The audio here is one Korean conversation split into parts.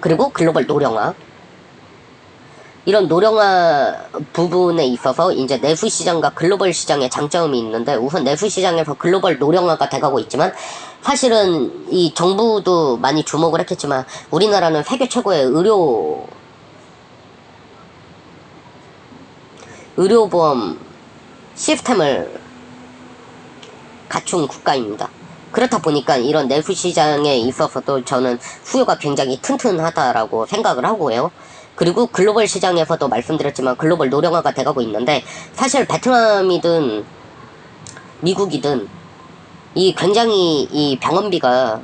그리고 글로벌 노령화. 이런 노령화 부분에 있어서 이제 내수 시장과 글로벌 시장의 장점이 있는데, 우선 내수 시장에서 글로벌 노령화가 돼가고 있지만, 사실은 이 정부도 많이 주목을 했겠지만 우리나라는 세계 최고의 의료보험 시스템을 갖춘 국가입니다. 그렇다 보니까 이런 내수 시장에 있어서도 저는 수요가 굉장히 튼튼하다라고 생각을 하고요. 그리고 글로벌 시장에서도 말씀드렸지만 글로벌 노령화가 돼가고 있는데, 사실 베트남이든 미국이든 굉장히 이 병원비가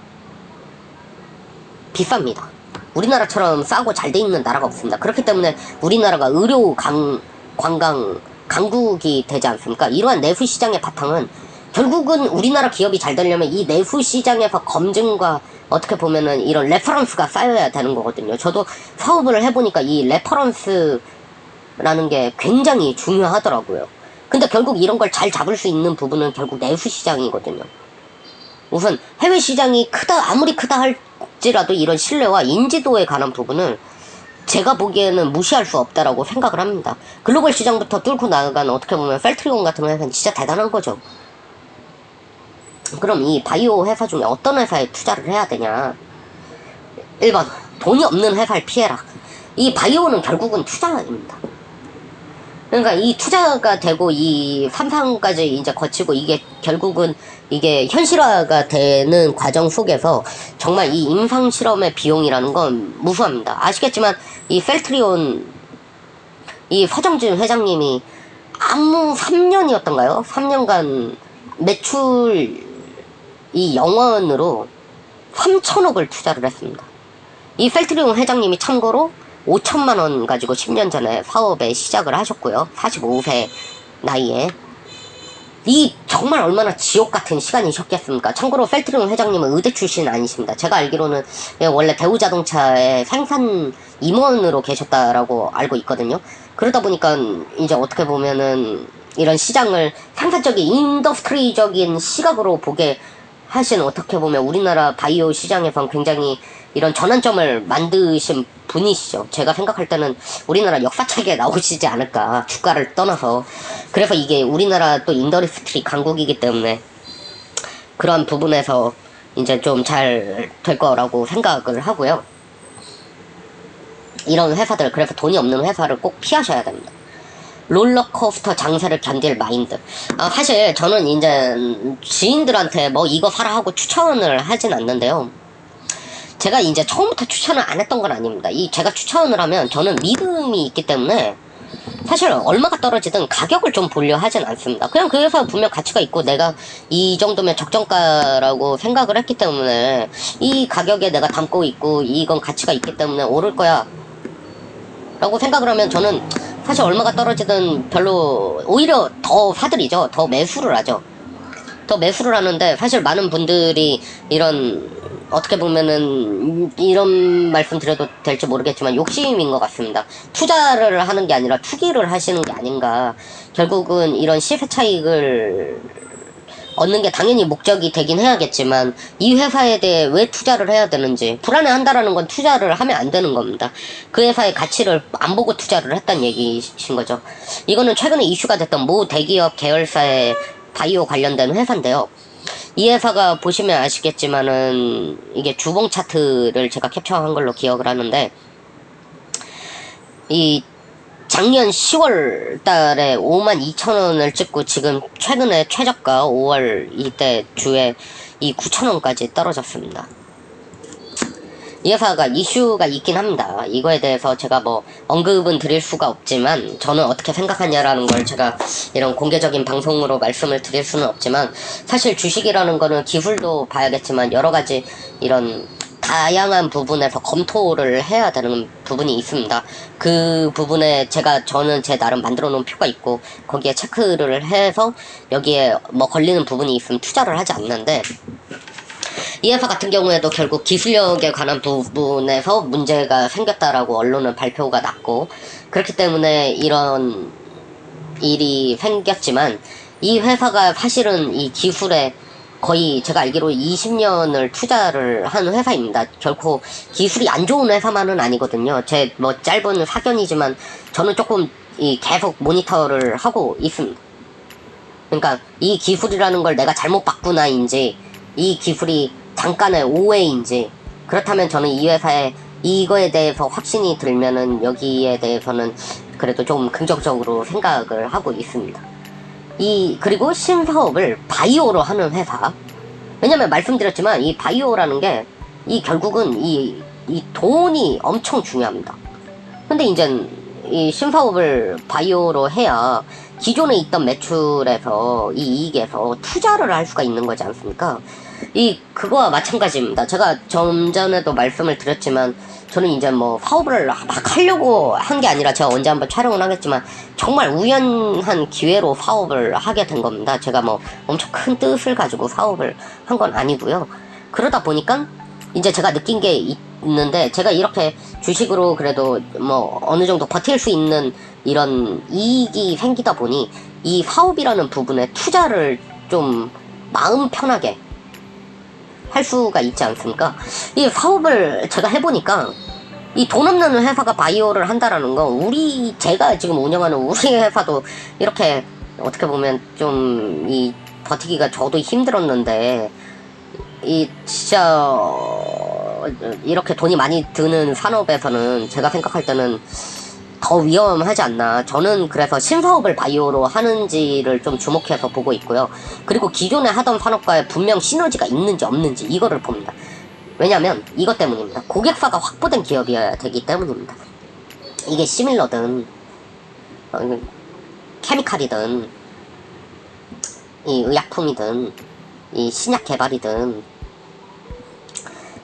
비쌉니다. 우리나라처럼 싸고 잘 돼 있는 나라가 없습니다. 그렇기 때문에 우리나라가 관광 강국이 되지 않습니까? 이러한 내수 시장의 바탕은 결국은 우리나라 기업이 잘 되려면 이 내수 시장에서 검증과 어떻게 보면은 이런 레퍼런스가 쌓여야 되는 거거든요. 저도 사업을 해보니까 이 레퍼런스라는 게 굉장히 중요하더라고요. 근데 결국 이런 걸 잘 잡을 수 있는 부분은 결국 내수 시장이거든요. 우선 해외 시장이 아무리 크다 할지라도 이런 신뢰와 인지도에 관한 부분을 제가 보기에는 무시할 수 없다라고 생각을 합니다. 글로벌 시장부터 뚫고 나간 어떻게 보면 펠트리온 같은 회사는 진짜 대단한 거죠. 그럼 이 바이오 회사 중에 어떤 회사에 투자를 해야 되냐? 1번, 돈이 없는 회사를 피해라. 이 바이오는 결국은 투자입니다. 그러니까 이 투자가 되고 이 3상까지 이제 거치고 이게 결국은 이게 현실화가 되는 과정 속에서 정말 이 임상 실험의 비용이라는 건 무수합니다. 아시겠지만 이 펠트리온 이 서정진 회장님이 3년이었던가요? 3년간 매출 이 영원으로 3천억을 투자를 했습니다. 이 펠트리온 회장님이 참고로 5천만 원 가지고 10년 전에 사업에 시작을 하셨고요. 45세 나이에. 이 정말 얼마나 지옥 같은 시간이셨겠습니까? 참고로 펠트리온 회장님은 의대 출신 아니십니다. 제가 알기로는 원래 대우자동차의 생산 임원으로 계셨다라고 알고 있거든요. 그러다 보니까 이제 어떻게 보면은 이런 시장을 생산적인 인더스트리적인 시각으로 보게 하신, 어떻게 보면 우리나라 바이오 시장에선 굉장히 이런 전환점을 만드신 분이시죠. 제가 생각할 때는 우리나라 역사책에 나오시지 않을까, 주가를 떠나서. 그래서 이게 우리나라 또 인더스트리 강국이기 때문에 그런 부분에서 이제 좀 잘 될 거라고 생각을 하고요. 이런 회사들, 그래서 돈이 없는 회사를 꼭 피하셔야 됩니다. 롤러코스터 장세를 견딜 마인드. 사실 저는 이제 지인들한테 뭐 이거 사라 하고 추천을 하진 않는데요. 제가 이제 처음부터 추천을 안 했던 건 아닙니다. 제가 추천을 하면 저는 믿음이 있기 때문에 사실 얼마가 떨어지든 가격을 좀 보려 하진 않습니다. 그냥 그 회사 분명 가치가 있고 내가 이 정도면 적정가라고 생각을 했기 때문에 이 가격에 내가 담고 있고 이건 가치가 있기 때문에 오를 거야 라고 생각을 하면 저는 사실 얼마가 떨어지든 별로, 오히려 더 사들이죠. 더 매수를 하죠. 더 매수를 하는데, 사실 많은 분들이 이런, 어떻게 보면은 이런 말씀 드려도 될지 모르겠지만 욕심인 것 같습니다. 투자를 하는 게 아니라 투기를 하시는 게 아닌가. 결국은 이런 시세 차익을 얻는 게 당연히 목적이 되긴 해야겠지만 이 회사에 대해 왜 투자를 해야 되는지, 불안해한다라는 건 투자를 하면 안 되는 겁니다. 그 회사의 가치를 안 보고 투자를 했다는 얘기신 거죠. 이거는 최근에 이슈가 됐던 모 대기업 계열사의 바이오 관련된 회사인데요. 이 회사가 보시면 아시겠지만은 이게 주봉 차트를 제가 캡처한 걸로 기억을 하는데, 이 작년 10월 달에 52,000원을 찍고 지금 최근에 최저가 5월 이때 주에 이 9,000원까지 떨어졌습니다. 이 회사가 이슈가 있긴 합니다. 이거에 대해서 제가 뭐 언급은 드릴 수가 없지만 저는 어떻게 생각하냐라는 걸 제가 이런 공개적인 방송으로 말씀을 드릴 수는 없지만, 사실 주식이라는 거는 기술도 봐야겠지만 여러 가지 이런 다양한 부분에서 검토를 해야 되는 부분이 있습니다. 그 부분에 저는 제 나름 만들어 놓은 표가 있고 거기에 체크를 해서 여기에 뭐 걸리는 부분이 있으면 투자를 하지 않는데, 이 회사 같은 경우에도 결국 기술력에 관한 부분에서 문제가 생겼다라고 언론은 발표가 났고, 그렇기 때문에 이런 일이 생겼지만 이 회사가 사실은 이 기술에 거의 제가 알기로 20년을 투자를 한 회사입니다. 결코 기술이 안 좋은 회사만은 아니거든요. 제 뭐 짧은 사견이지만 저는 조금 계속 모니터를 하고 있습니다. 그러니까 이 기술이라는 걸 내가 잘못 봤구나인지, 이 기술이 잠깐의 오해인지, 그렇다면 저는 이 회사에 이거에 대해서 확신이 들면은 여기에 대해서는 그래도 좀 긍정적으로 생각을 하고 있습니다. 그리고 신사업을 바이오로 하는 회사. 왜냐면 말씀드렸지만 이 바이오라는 게 결국은 이 돈이 엄청 중요합니다. 근데 이제 이 신사업을 바이오로 해야 기존에 있던 매출에서 이 이익에서 투자를 할 수가 있는 거지 않습니까? 그거와 마찬가지입니다. 제가 좀 전에도 말씀을 드렸지만 저는 이제 뭐 사업을 막 하려고 한 게 아니라, 제가 언제 한번 촬영을 하겠지만 정말 우연한 기회로 사업을 하게 된 겁니다. 제가 뭐 엄청 큰 뜻을 가지고 사업을 한 건 아니고요. 그러다 보니까 이제 제가 느낀 게 있는데, 제가 이렇게 주식으로 그래도 뭐 어느 정도 버틸 수 있는 이런 이익이 생기다 보니 이 사업이라는 부분에 투자를 좀 마음 편하게 할 수가 있지 않습니까? 이 사업을 제가 해보니까 이 돈 없는 회사가 바이오를 한다라는 건, 제가 지금 운영하는 우리 회사도 이렇게 어떻게 보면 좀 버티기가 저도 힘들었는데, 진짜 이렇게 돈이 많이 드는 산업에서는 제가 생각할 때는 더 위험하지 않나. 저는 그래서 신사업을 바이오로 하는지를 좀 주목해서 보고 있고요. 그리고 기존에 하던 산업과의 분명 시너지가 있는지 없는지 이거를 봅니다. 왜냐면 이것 때문입니다. 고객사가 확보된 기업이어야 되기 때문입니다. 이게 시밀러든 케미칼이든 이 의약품이든 이 신약 개발이든,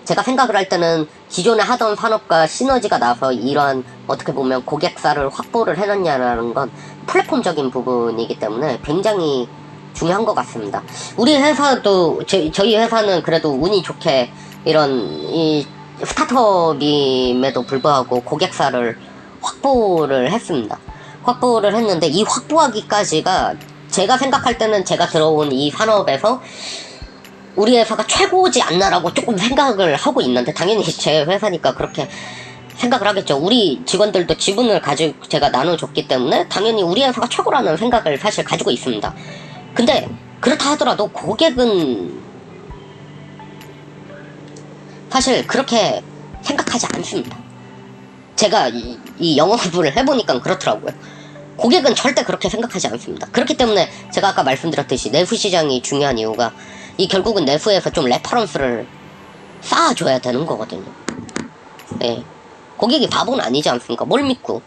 제가 생각을 할 때는 기존에 하던 산업과 시너지가 나서 이러한 어떻게 보면 고객사를 확보를 해놨냐라는 건 플랫폼적인 부분이기 때문에 굉장히 중요한 것 같습니다. 우리 회사도, 저희 회사는 그래도 운이 좋게 이런 스타트업임에도 불구하고 고객사를 확보를 했습니다. 확보를 했는데, 이 확보하기까지가 제가 생각할 때는 제가 들어온 이 산업에서 우리 회사가 최고지 않나라고 조금 생각을 하고 있는데, 당연히 제 회사니까 그렇게 생각을 하겠죠. 우리 직원들도 지분을 제가 나눠줬기 때문에 당연히 우리 회사가 최고라는 생각을 사실 가지고 있습니다. 근데 그렇다 하더라도 고객은 사실 그렇게 생각하지 않습니다. 제가 이 영업을 해보니까 그렇더라고요. 고객은 절대 그렇게 생각하지 않습니다. 그렇기 때문에 제가 아까 말씀드렸듯이 내수 시장이 중요한 이유가, 결국은 내수에서 좀 레퍼런스를 쌓아줘야 되는 거거든요. 네. 고객이 바보는 아니지 않습니까? 뭘 믿고.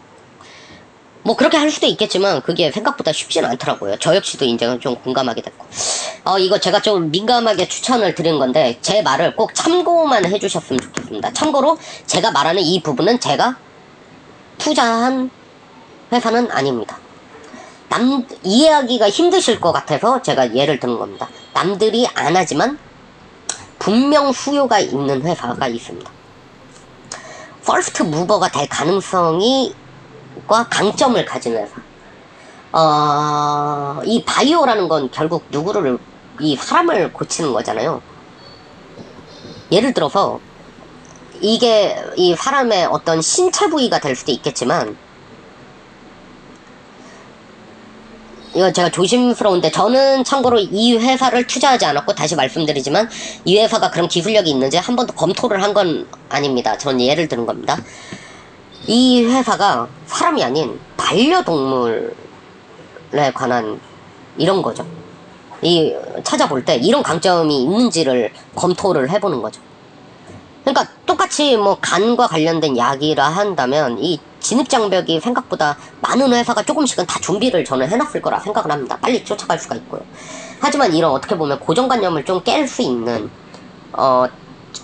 뭐 그렇게 할 수도 있겠지만 그게 생각보다 쉽지는 않더라고요. 저 역시도 이제 좀 공감하게 됐고. 이거 제가 좀 민감하게 추천을 드린 건데, 제 말을 꼭 참고만 해주셨으면 좋겠습니다. 참고로 제가 말하는 이 부분은 제가 투자한 회사는 아닙니다. 이해하기가 힘드실 것 같아서 제가 예를 드는 겁니다. 남들이 안 하지만 분명 수요가 있는 회사가 있습니다. 퍼스트 무버가 될 가능성과 강점을 가진 회사. 이 바이오라는 건 결국 이 사람을 고치는 거잖아요. 예를 들어서 이게 이 사람의 어떤 신체 부위가 될 수도 있겠지만, 이거 제가 조심스러운데, 저는 참고로 이 회사를 투자하지 않았고, 다시 말씀드리지만 이 회사가 그런 기술력이 있는지 한 번도 검토를 한 건 아닙니다. 전 예를 드는 겁니다. 이 회사가 사람이 아닌 반려동물에 관한 이런 거죠. 찾아볼 때 이런 강점이 있는지를 검토를 해보는 거죠. 그러니까 똑같이 뭐 간과 관련된 약이라 한다면 이 진입장벽이 생각보다 많은 회사가 조금씩은 다 준비를 저는 해놨을 거라 생각을 합니다. 빨리 쫓아갈 수가 있고요. 하지만 이런 어떻게 보면 고정관념을 좀 깰 수 있는,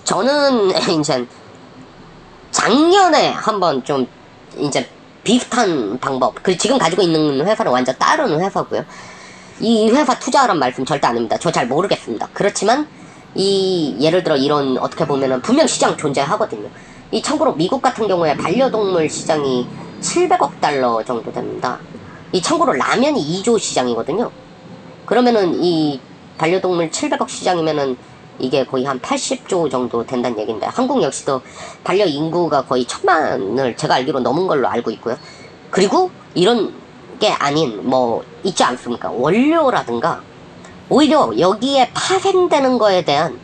저는 이제 작년에 한번 좀 이제 비슷한 방법, 지금 가지고 있는 회사는 완전 다른 회사고요. 이 회사 투자하란 말씀 절대 안 합니다. 저 잘 모르겠습니다. 그렇지만 예를 들어 이런 어떻게 보면은 분명 시장 존재하거든요. 참고로 미국 같은 경우에 반려동물 시장이 700억 달러 정도 됩니다. 참고로 라면이 2조 시장이거든요. 그러면은 반려동물 700억 시장이면은 이게 거의 한 80조 정도 된다는 얘기인데, 한국 역시도 반려 인구가 거의 1000만을 제가 알기로 넘은 걸로 알고 있고요. 그리고 이런 게 아닌 뭐 있지 않습니까? 원료라든가 오히려 여기에 파생되는 거에 대한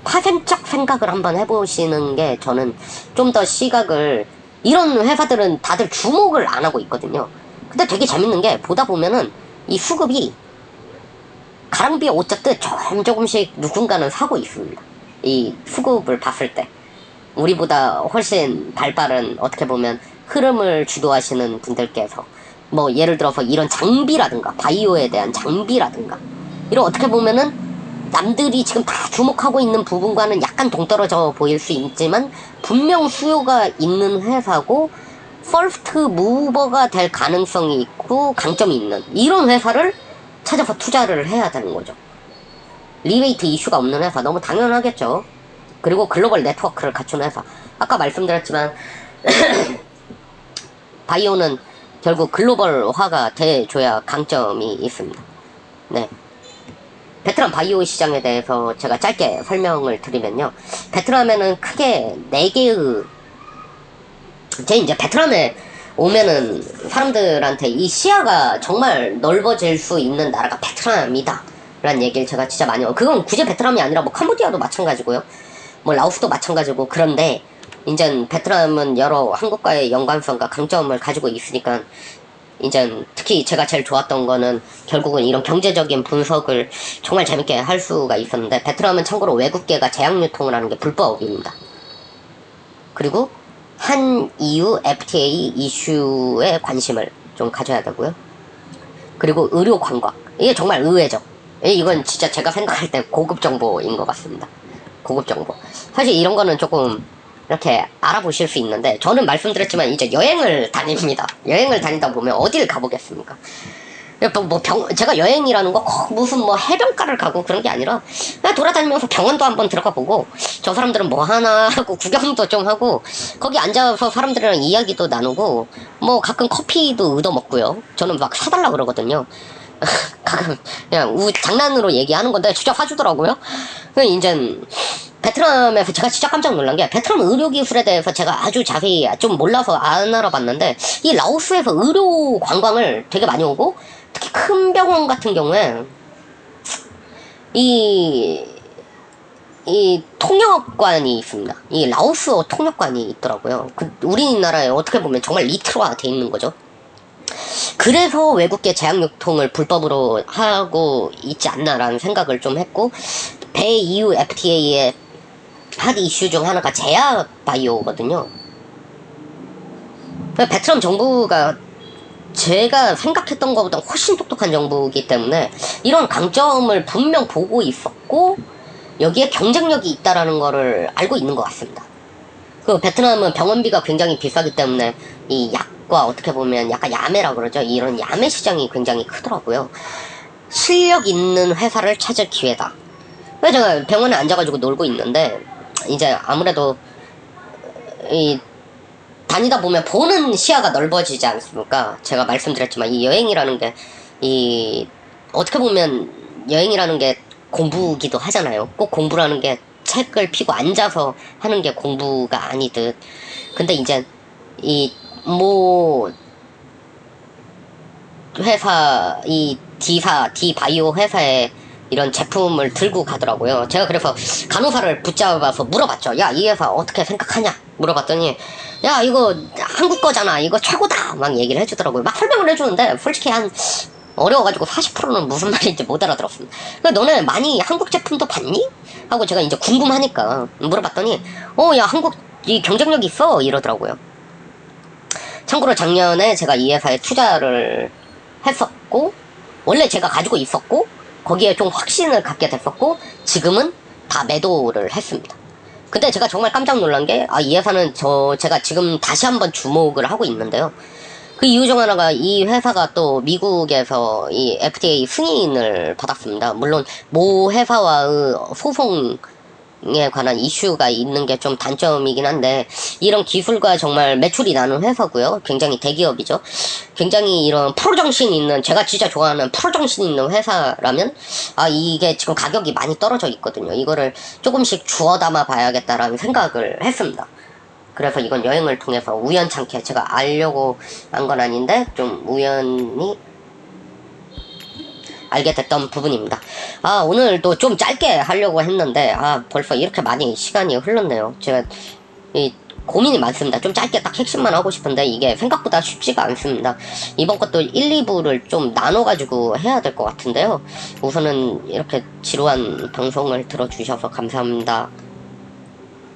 파생적 생각을 한번 해보시는 게 저는 좀 더 시각을, 이런 회사들은 다들 주목을 안 하고 있거든요. 근데 되게 재밌는 게 보다 보면은 이 수급이 가랑비에 옷 젖듯 조금씩 누군가는 사고 있습니다. 이 수급을 봤을 때 우리보다 훨씬 발빠른, 어떻게 보면 흐름을 주도하시는 분들께서 뭐 예를 들어서 이런 장비라든가 바이오에 대한 장비라든가 이런, 어떻게 보면은 남들이 지금 다 주목하고 있는 부분과는 약간 동떨어져 보일 수 있지만 분명 수요가 있는 회사고 퍼스트 무버가 될 가능성이 있고 강점이 있는 이런 회사를 찾아서 투자를 해야 되는 거죠. 리베이트 이슈가 없는 회사 너무 당연하겠죠. 그리고 글로벌 네트워크를 갖춘 회사, 아까 말씀드렸지만 바이오는 결국 글로벌화가 돼줘야 강점이 있습니다. 네. 베트남 바이오 시장에 대해서 제가 짧게 설명을 드리면요, 베트남에는 크게 4개의, 제 이제 베트남에 오면은 사람들한테 이 시야가 정말 넓어질 수 있는 나라가 베트남이다 라는 얘기를 제가 진짜 많이, 그건 굳이 베트남이 아니라 뭐 캄보디아도 마찬가지고요, 뭐 라오스도 마찬가지고. 그런데 이제 베트남은 여러 한국과의 연관성과 강점을 가지고 있으니까, 이제 특히 제가 제일 좋았던 거는 결국은 이런 경제적인 분석을 정말 재밌게 할 수가 있었는데, 베트남은 참고로 외국계가 제약 유통을 하는 게 불법입니다. 그리고 한 EU FTA 이슈에 관심을 좀 가져야 되고요. 그리고 의료 관광, 이게 정말 의외죠. 이건 진짜 제가 생각할 때 고급 정보인 것 같습니다. 고급 정보. 사실 이런 거는 조금 이렇게 알아보실 수 있는데, 저는 말씀드렸지만 이제 여행을 다닙니다. 여행을 다니다 보면 어딜 가보겠습니까? 제가 여행이라는 거 무슨 뭐 해변가를 가고 그런 게 아니라 그냥 돌아다니면서 병원도 한번 들어가 보고, 저 사람들은 뭐 하나 하고 구경도 좀 하고, 거기 앉아서 사람들이랑 이야기도 나누고, 뭐 가끔 커피도 얻어 먹고요. 저는 막 사달라 그러거든요. 가끔 그냥 장난으로 얘기하는 건데 진짜 사주더라고요. 이제 베트남에서 제가 진짜 깜짝 놀란 게, 베트남 의료기술에 대해서 제가 아주 자세히 좀 몰라서 안 알아봤는데, 이 라오스에서 의료 관광을 되게 많이 오고, 특히 큰 병원 같은 경우에 이 통역관이 있습니다. 이 라오스어 통역관이 있더라고요. 우리나라에 어떻게 보면 정말 리트로화 돼 있는 거죠. 그래서 외국계 제약 유통을 불법으로 하고 있지 않나라는 생각을 좀 했고, 배-EU FTA의 핫 이슈 중 하나가 제약 바이오거든요. 베트남 정부가 제가 생각했던 것보다 훨씬 똑똑한 정부이기 때문에 이런 강점을 분명 보고 있었고, 여기에 경쟁력이 있다라는 거를 알고 있는 것 같습니다. 그 베트남은 병원비가 굉장히 비싸기 때문에 이 약과 어떻게 보면 약간 야매라 그러죠. 이런 야매 시장이 굉장히 크더라고요. 실력 있는 회사를 찾을 기회다. 그래서 제가 병원에 앉아가지고 놀고 있는데, 이제 아무래도 다니다 보면 보는 시야가 넓어지지 않습니까? 제가 말씀드렸지만 이 여행이라는 게 어떻게 보면 여행이라는 게 공부기도 하잖아요. 꼭 공부라는 게 책을 펴고 앉아서 하는 게 공부가 아니듯. 근데 이제 회사, 디바이오 회사에 이런 제품을 들고 가더라고요. 제가 그래서 간호사를 붙잡아서 물어봤죠. 야, 이 회사 어떻게 생각하냐? 물어봤더니, 야, 이거 한국 거잖아. 이거 최고다. 막 얘기를 해주더라고요. 막 설명을 해주는데, 솔직히 어려워가지고 40%는 무슨 말인지 못 알아들었습니다. 너네 많이 한국 제품도 봤니? 하고 제가 이제 궁금하니까 물어봤더니, 야, 한국 이 경쟁력이 있어. 이러더라고요. 참고로 작년에 제가 이 회사에 투자를 했었고, 원래 제가 가지고 있었고, 거기에 좀 확신을 갖게 됐었고, 지금은 다 매도를 했습니다. 근데 제가 정말 깜짝 놀란 게, 이 회사는 제가 지금 다시 한번 주목을 하고 있는데요. 그 이유 중 하나가 이 회사가 또 미국에서 이 FDA 승인을 받았습니다. 물론 모 회사와의 소송이 에 관한 이슈가 있는 게 좀 단점이긴 한데, 이런 기술과 정말 매출이 나는 회사고요. 굉장히 대기업이죠. 굉장히 이런 프로 정신 있는, 제가 진짜 좋아하는 프로 정신 있는 회사라면 이게 지금 가격이 많이 떨어져 있거든요. 이거를 조금씩 주워 담아 봐야겠다라는 생각을 했습니다. 그래서 이건 여행을 통해서 우연찮게 제가 알려고 한 건 아닌데 좀 우연히 알게 됐던 부분입니다. 오늘도 좀 짧게 하려고 했는데 벌써 이렇게 많이 시간이 흘렀네요. 제가 고민이 많습니다. 좀 짧게 딱 핵심만 하고 싶은데 이게 생각보다 쉽지가 않습니다. 이번 것도 1, 2부를 좀 나눠가지고 해야 될 것 같은데요. 우선은 이렇게 지루한 방송을 들어주셔서 감사합니다.